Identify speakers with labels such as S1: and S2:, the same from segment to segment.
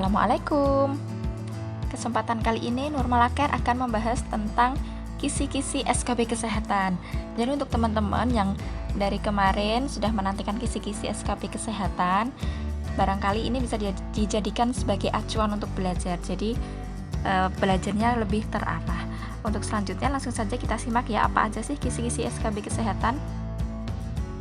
S1: Assalamualaikum. Kesempatan kali ini Nurmala Care akan membahas tentang kisi-kisi SKB Kesehatan. Jadi untuk teman-teman yang dari kemarin sudah menantikan kisi-kisi SKB Kesehatan, barangkali ini bisa dijadikan sebagai acuan untuk belajar. Jadi belajarnya lebih terarah. Untuk selanjutnya langsung saja kita simak ya, apa aja sih kisi-kisi SKB Kesehatan.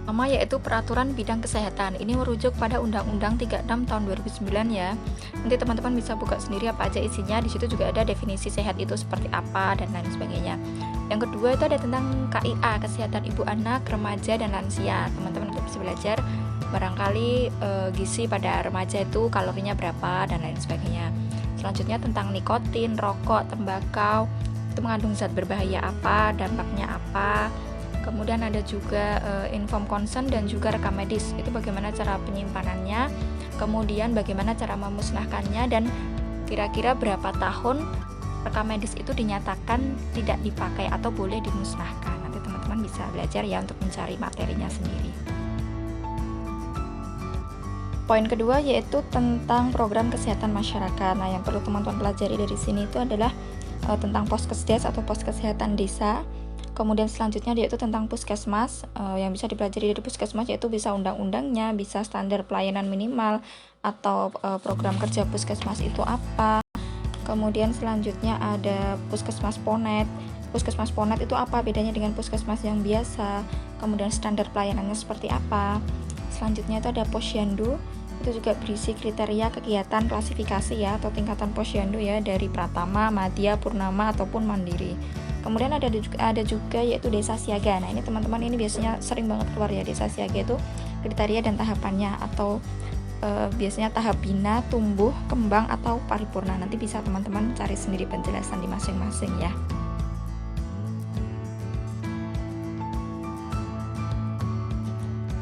S1: Pertama yaitu Peraturan Bidang Kesehatan. Ini merujuk pada Undang-Undang 36 tahun 2009 ya. Nanti teman-teman bisa buka sendiri apa aja isinya. Di situ juga ada definisi sehat itu seperti apa dan lain sebagainya. Yang kedua itu ada tentang KIA, Kesehatan Ibu Anak, Remaja dan Lansia. Teman-teman bisa belajar barangkali gizi pada remaja itu kalorinya berapa dan lain sebagainya. Selanjutnya tentang nikotin, rokok, tembakau, itu mengandung zat berbahaya apa, dampaknya apa. Kemudian ada juga inform consent dan juga rekam medis. Itu bagaimana cara penyimpanannya, kemudian bagaimana cara memusnahkannya, dan kira-kira berapa tahun rekam medis itu dinyatakan tidak dipakai atau boleh dimusnahkan. Nanti teman-teman bisa belajar ya untuk mencari materinya sendiri. Poin kedua yaitu tentang program kesehatan masyarakat. Nah, yang perlu teman-teman pelajari dari sini itu adalah tentang Poskesdes atau pos kesehatan desa. Kemudian selanjutnya yaitu tentang puskesmas, yang bisa dipelajari dari puskesmas yaitu bisa undang-undangnya, bisa standar pelayanan minimal, atau program kerja puskesmas itu apa. Kemudian selanjutnya ada puskesmas ponet. Puskesmas ponet itu apa bedanya dengan puskesmas yang biasa, kemudian standar pelayanannya seperti apa. Selanjutnya itu ada posyandu, itu juga berisi kriteria kegiatan klasifikasi ya, atau tingkatan posyandu ya, dari pratama, madya, purnama, ataupun mandiri. Kemudian ada juga yaitu desa siaga. Nah, ini teman-teman ini biasanya sering banget keluar ya, desa siaga itu kriteria dan tahapannya, atau biasanya tahap bina, tumbuh, kembang, atau paripurna. Nanti bisa teman-teman cari sendiri penjelasan di masing-masing ya.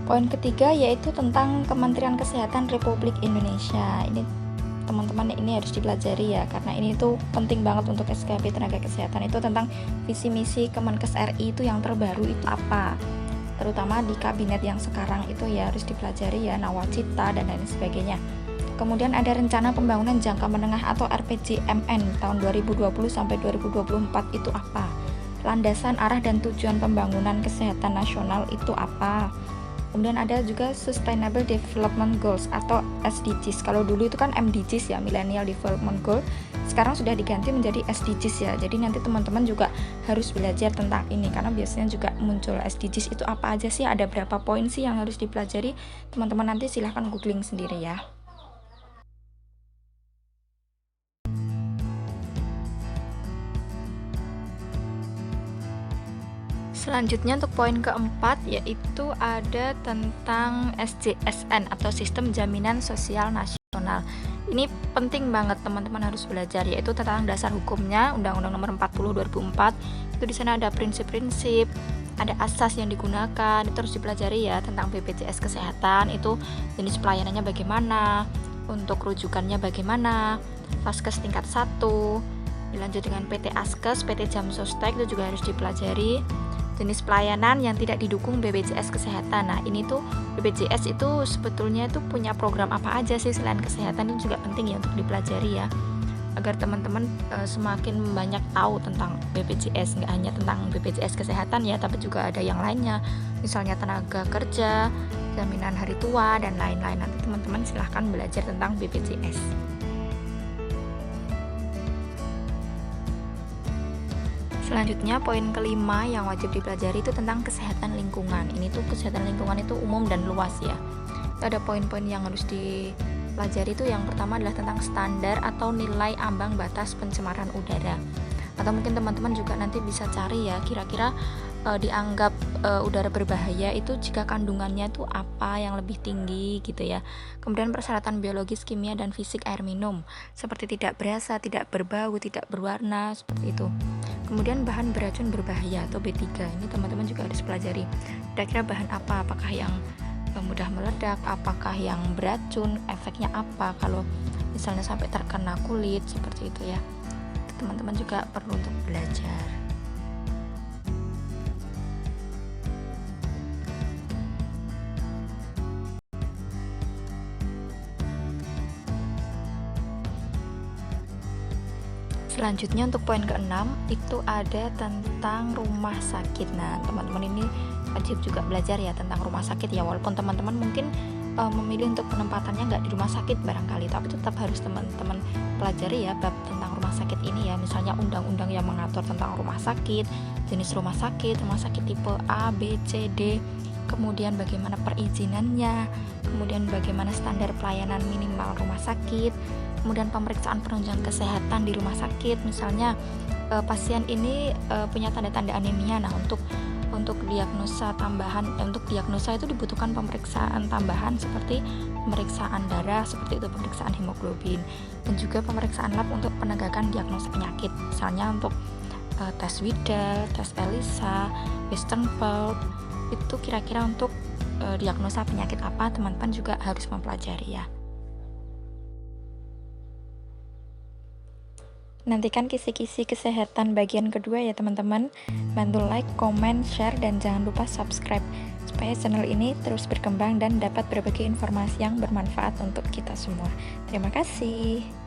S1: Poin ketiga yaitu tentang Kementerian Kesehatan Republik Indonesia. Ini teman-teman ini harus dipelajari ya, karena ini tuh penting banget untuk SKB tenaga kesehatan. Itu tentang visi misi Kemenkes RI itu yang terbaru itu apa, terutama di kabinet yang sekarang itu ya harus dipelajari ya, nawacita dan lain sebagainya. Kemudian ada rencana pembangunan jangka menengah atau RPJMN tahun 2020 sampai 2024 itu apa, landasan arah dan tujuan pembangunan kesehatan nasional itu apa. Kemudian ada juga Sustainable Development Goals atau SDGs. Kalau dulu itu kan MDGs ya, Millennial Development Goal. Sekarang sudah diganti menjadi SDGs ya. Jadi nanti teman-teman juga harus belajar tentang ini, karena biasanya juga muncul SDGs itu apa aja sih, ada berapa poin sih yang harus dipelajari. Teman-teman nanti silahkan googling sendiri ya. Selanjutnya untuk poin keempat yaitu ada tentang SJSN atau Sistem Jaminan Sosial Nasional. Ini penting banget teman-teman harus belajar, yaitu tentang dasar hukumnya, Undang-Undang Nomor 40 2004. Itu di sana ada prinsip-prinsip, ada asas yang digunakan, itu harus dipelajari ya, tentang BPJS Kesehatan, itu jenis pelayanannya bagaimana, untuk rujukannya bagaimana, Vaskes tingkat 1, dilanjut dengan PT Askes, PT Jamsostek, itu juga harus dipelajari. Jenis pelayanan yang tidak didukung BPJS Kesehatan. Nah, ini tuh BPJS itu sebetulnya itu punya program apa aja sih selain kesehatan, ini juga penting ya untuk dipelajari ya, agar teman-teman semakin banyak tahu tentang BPJS. Nggak hanya tentang BPJS Kesehatan ya, tapi juga ada yang lainnya, misalnya tenaga kerja, jaminan hari tua, dan lain-lain. Nanti teman-teman silahkan belajar tentang BPJS. Selanjutnya poin kelima yang wajib dipelajari itu tentang kesehatan lingkungan. Ini tuh kesehatan lingkungan itu umum dan luas ya. Itu ada poin-poin yang harus dipelajari. Itu yang pertama adalah tentang standar atau nilai ambang batas pencemaran udara. Atau mungkin teman-teman juga nanti bisa cari ya, kira-kira dianggap udara berbahaya itu jika kandungannya itu apa yang lebih tinggi gitu ya. Kemudian persyaratan biologis, kimia, dan fisik air minum, seperti tidak berasa, tidak berbau, tidak berwarna, seperti itu. Kemudian bahan beracun berbahaya atau B3, ini teman-teman juga harus pelajari. Kira-kira bahan apa, apakah yang mudah meledak, apakah yang beracun, efeknya apa kalau misalnya sampai terkena kulit, seperti itu ya. Teman-teman juga perlu untuk belajar. Selanjutnya untuk poin ke-6 itu ada tentang rumah sakit. Nah, teman-teman ini wajib juga belajar ya tentang rumah sakit ya, walaupun teman-teman mungkin memilih untuk penempatannya nggak di rumah sakit barangkali, tapi tetap harus teman-teman pelajari ya bab tentang rumah sakit ini ya. Misalnya undang-undang yang mengatur tentang rumah sakit, jenis rumah sakit tipe A, B, C, D, kemudian bagaimana perizinannya, kemudian bagaimana standar pelayanan minimal rumah sakit, kemudian pemeriksaan penunjang kesehatan di rumah sakit. Misalnya pasien ini punya tanda-tanda anemia. Nah, untuk diagnosa tambahan, untuk diagnosa itu dibutuhkan pemeriksaan tambahan seperti pemeriksaan darah, seperti itu pemeriksaan hemoglobin, dan juga pemeriksaan lab untuk penegakan diagnosa penyakit. Misalnya untuk tes Widal, tes ELISA, Western blot, itu kira-kira untuk diagnosa penyakit apa, teman-teman juga harus mempelajari ya. Nantikan kisi-kisi kesehatan bagian kedua ya teman-teman. Bantu like, comment, share, dan jangan lupa subscribe supaya channel ini terus berkembang dan dapat berbagi informasi yang bermanfaat untuk kita semua. Terima kasih.